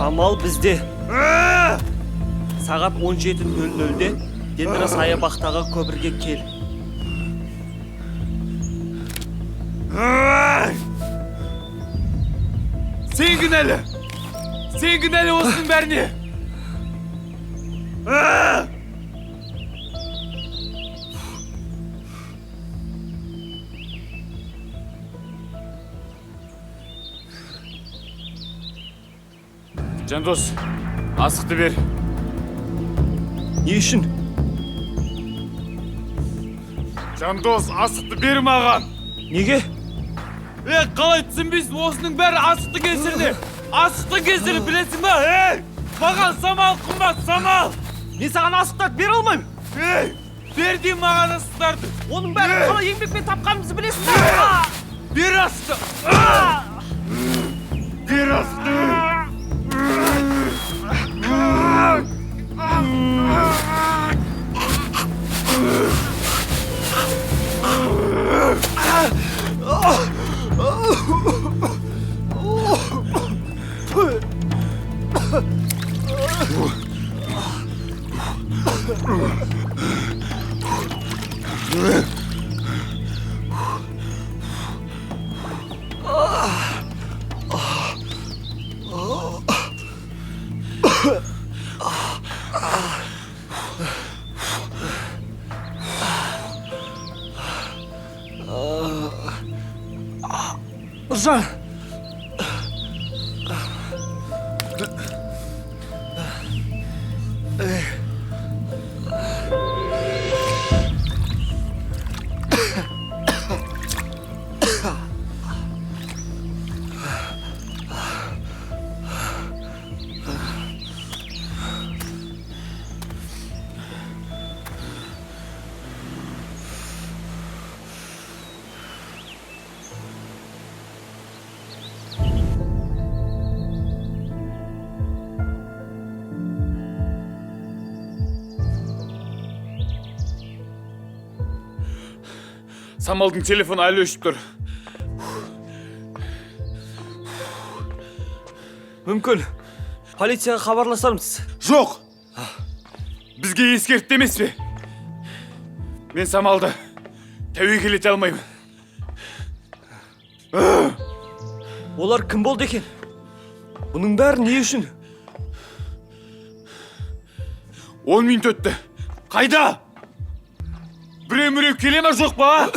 Самал бізде. Сағат 17:00-де Дендра саябақтағы көпірге кел. Sen güneli olsun Berni. Жандос, асықты бер. Не үшін? Жандос, асықты бер маған. Неге? Қалай түсінбейсің, осының бәрі асықты кесірді. Асықты кесірі білесің ба? Маған самал қымбат, самал. Мен саған асықтарды бере алмаймын. Бердей маған асықтарды. Оның бәрі қалай еңбекпен тапқанымызды білесің ба? Бер асықты. Бер асықты. Нұржан! Самалдың телефоны әлі өшіп тұр. Мүмкін. Полицияға хабарласармыз. Жоқ! Бізге ескертті емес пе? Мен Самалды тәуекел ете алмаймын. Олар кім болды екен? Бұның бәрі не үшін? 10 минут өтті. Қайда? Біреу келе ме жоқ па?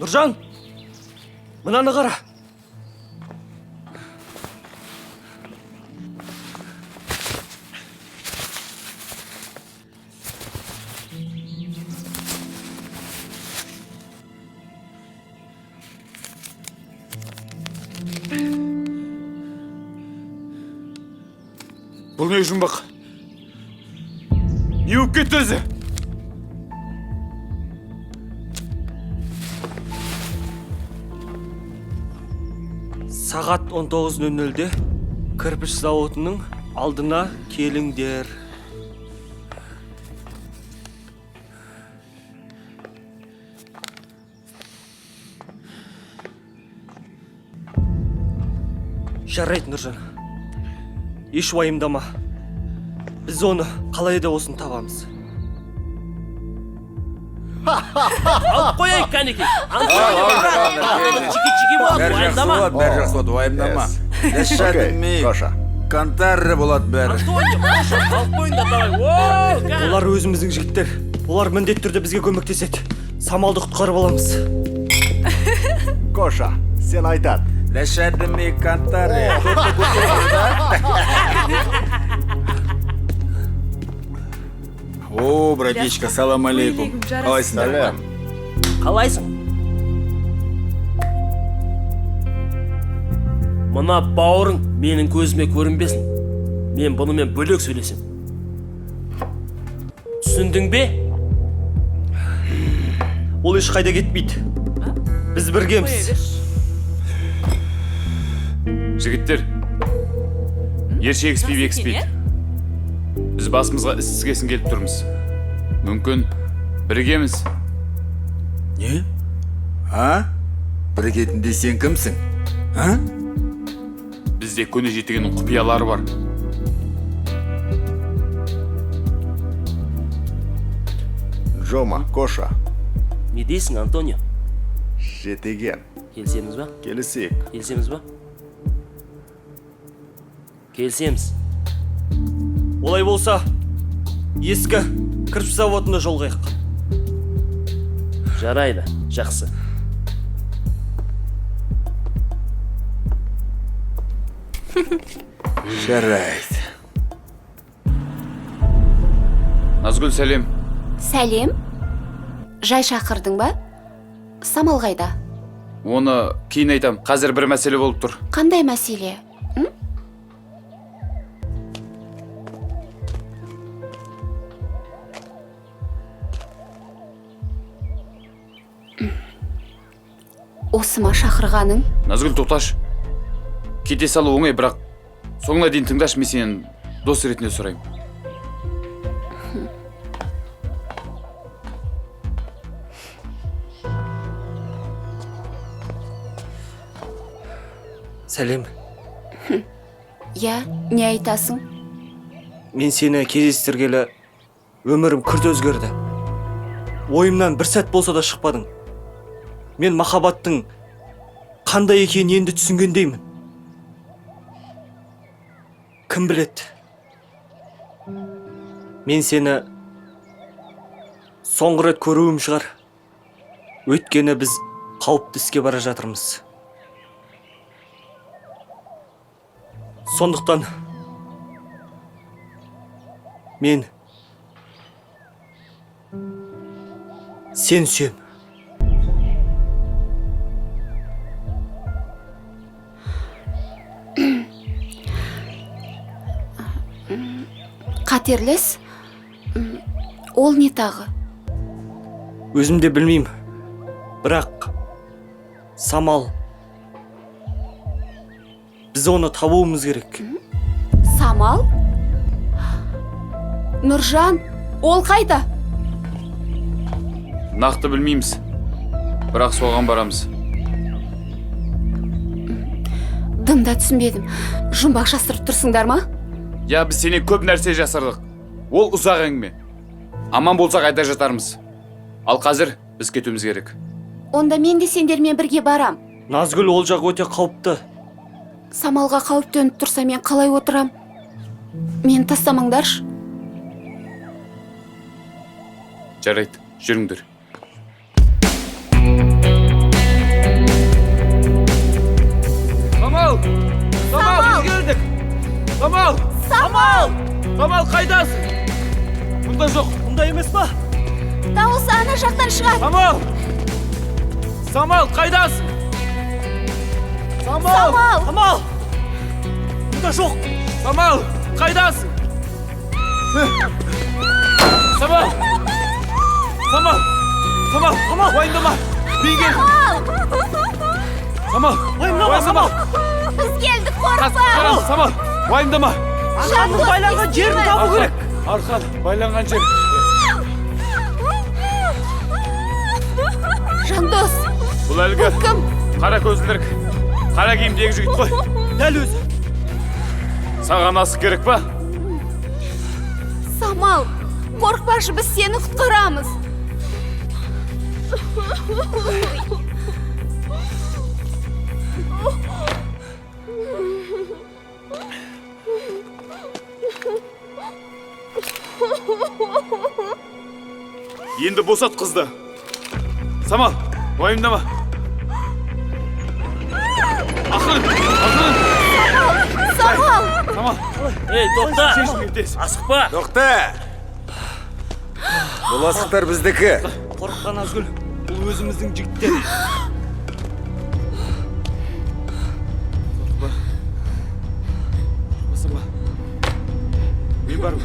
Нұржан! Мынаны қара! Бұл не жұмбақ? Не өп кетті өзі? Сағат 19:00-де кірпіш зауытының алдына келіңдер. Жарайды, Нұржан. Еш уайымдама. Біз оны қалай да осын табамыз. Алып қойайық, кәнеке. Чики-чики болады, уайымдама. Бәрі жақсы болады, уайымдама. Лешадми, Кантарры болады бәрі. Алып қойыңдар, давай. Олар өзіміздің жігіттер. Олар міндетті түрде бізге көмектеседі. Самалды құтқарып аламыз. Коша, сен айтат. Лешадми, Кантарры. О, братишка, салам алейкум. Қалайсыңдар? Қалайсың? Мына бауырың менің көзіме көрінбесін. Мен бұнымен бөлек сөйлесем. Түсіндің бе? Ол еш қайда кетпейді. Біз біргеміз. Жігіттер, ершегіспей бекіспейді. Біз басымызға іс тізгесін келіп тұрмыз. Мүмкін біргеміз. Не? А? Бірігетінде сен кімсің? А? Бізде көне жетігеннің құпиялары бар. Жома, Коша, Не дейсің, Антонио? жетеген. Келісеміз ба? Келісейік. Келісеміз ба? Келісеміз. Олай болса, ескі кірпіш заводына жолғайық. Жарайды, жақсы. Жарайды. Назгүл, сәлем. Сәлем. Жай шақырдың ба? Самал қайда? Оны кейін айтам. Қазір бір мәселе болып тұр. Қандай мәселе? М? Осы ма шақырғаның? Назгүл, тоқташ. Кете салу оңай, бірақ соңына дейін тыңдаш, мен сенен дос ретінде сұрайым. Сәлем. Я, не айтасың? Мен сені кездестіргелі өмірім күрт өзгерді. Ойымнан бір сәт болса да шықпадың. Мен махаббаттың қандай екенін енді түсінгендеймін. Кім біледі? Мен сені соңғы рет көруім шығар. Өйткені біз қауіпті іске бара жатырмыз. Сондықтан мен сен сүйем. Қатерлес? Ол не тағы? Өзім де білмеймін. Бірақ Самал, біз оны табуымыз керек. Самал? Нұржан, ол қайда? Нақты білмейміз. Бірақ соған барамыз. Дымда түсінбедім. Жұмбақ жасырып тұрсыңдар ма? Я, біз сенен көп нәрсе жасырдық. Ол ұзақ әңгіме. Аман болсақ айта жатармыз. Ал қазір біз кетуіміз керек. Онда мен де сендермен бірге барам. Назгүл, ол жақ өте қауіпті. Самалға қауіп төніп тұрса мен қалай отырам? Мені тастамаңдаршы. Жарайды, жүріңдер. Самал! Самал, біз келдік! Самал! Самал, қайдасың? Бұнда жоқ. Бұнда емес па? Дауысы ана жақтан шығады. Самал! Самал, қайдасың? Самал! Самал! Бұнда жоқ. Самал, қайдасың? Самал! Самал, уайымдама! Мен келдім. Самал, Уайымдама, Самал! Біз келдік, Қарас, қорықпа. Самал, уайымдама! Арқаның байланған жерін табу керек. Арқан, байланған жер. Жандос, Бұл әлгі кім? қара көзілдірік, қара киімдегі жігіт қой. Дәл өзі. Саған асы керек па? Самал, қорықпашы, біз сені құтқарамыз. Енді босат қызды. Самал, уайымдама. Ақырын. Самал. Ей, тоқта! Шешімге тез. Асықпа! Тоқта! Бұл асықтар біздікі. Қорыққан Назгүл, бұл өзіміздің жігіттер. Басыма. Мен барым.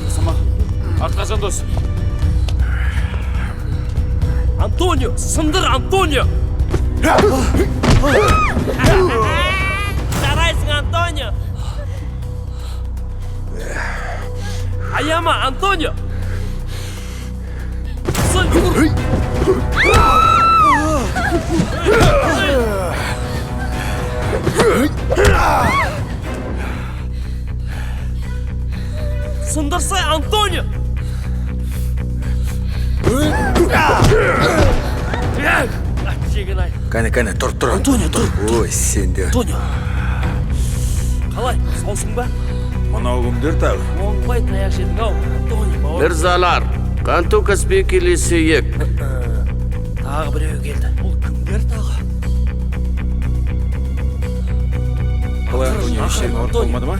Самал, артқа Жандос. Антонио, сындыр, Антонио! Жарайсың, Антонио! Аяма, Антонио! Сындырсай, Антонио! Жеген-ай. Кәне, тұр. Антонио, тұр. Ой, сендер. Антонио! Қалай, саусың ба? Мынау кімдер тағы? Оңбай таяқ жедің-ау, Антонио, бауыр. Мырзалар, канту каспий келесейік. Тағы біреу келді. Бұл кімдер тағы? Қалай, Антонио, ештеңе ауырып қалмады ма?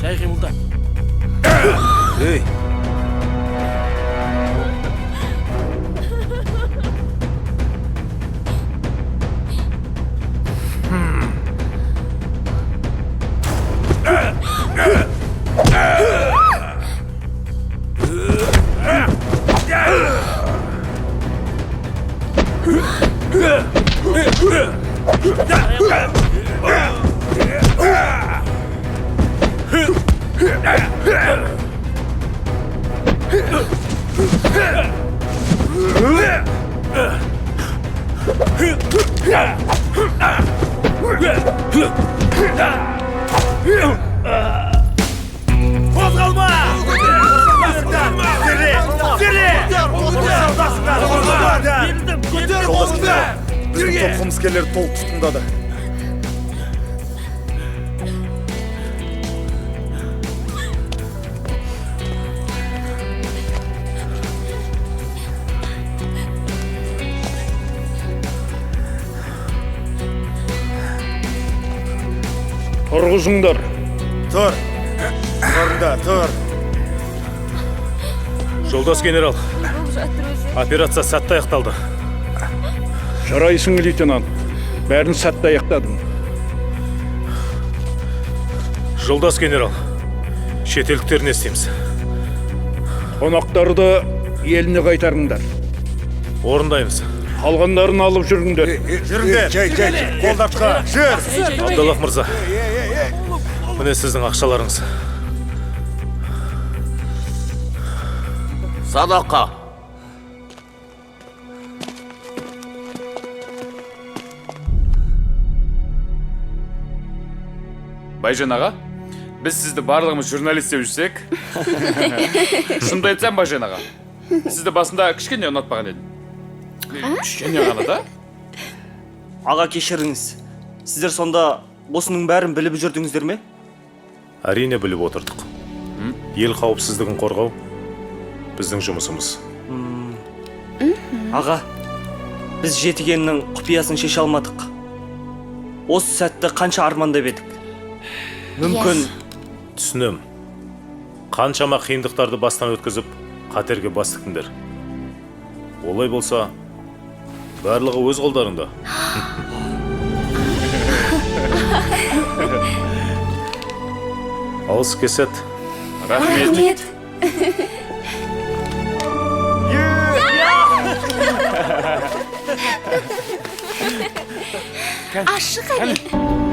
Жай қимылда. Ей, Қозғалма! біздің топ қылмыскерлер толық тұтқындады. Тұрғызыңдар. Тұр. Орында, тұр. Жолдас генерал, операция сәтті аяқталды. Жарайсың, лейтенант. Бәрін сәтті аяқтадың. Жолдас генерал, шетелдіктер не істейміз? Қонақтарды еліне қайтарыңдар. Орындаймыз. Қалғандарын алып жүріңдер. Жүріңдер. Жай, қолдатқа. Жүр. Абдаллах мырза, міне сіздің ақшаларыңыз. Садақа. Байжан аға, біз сізді барлығымыз журналист деп жүрсек. Шынымды айтсам, Байжан аға, сізді басында кішкене ұнатпаған едім. Кішкене ғана да? Аға, кешіріңіз. Сіздер сонда осының бәрін біліп жүрдіңіздер ме? Әрине біліп отырдық. Ел қауіпсіздігін қорғау біздің жұмысымыз. Аға, біз жетігеннің құпиясын шеше алмадық. Осы сәтті қанша армандап едік. Мүмкін Түсінем. Қаншама қиындықтарды бастан өткізіп, қатерге бас тіктіңдер. Олай болса, барлығы өз қолдарында. Алыс кесет. Рахмет. Ашық әлі.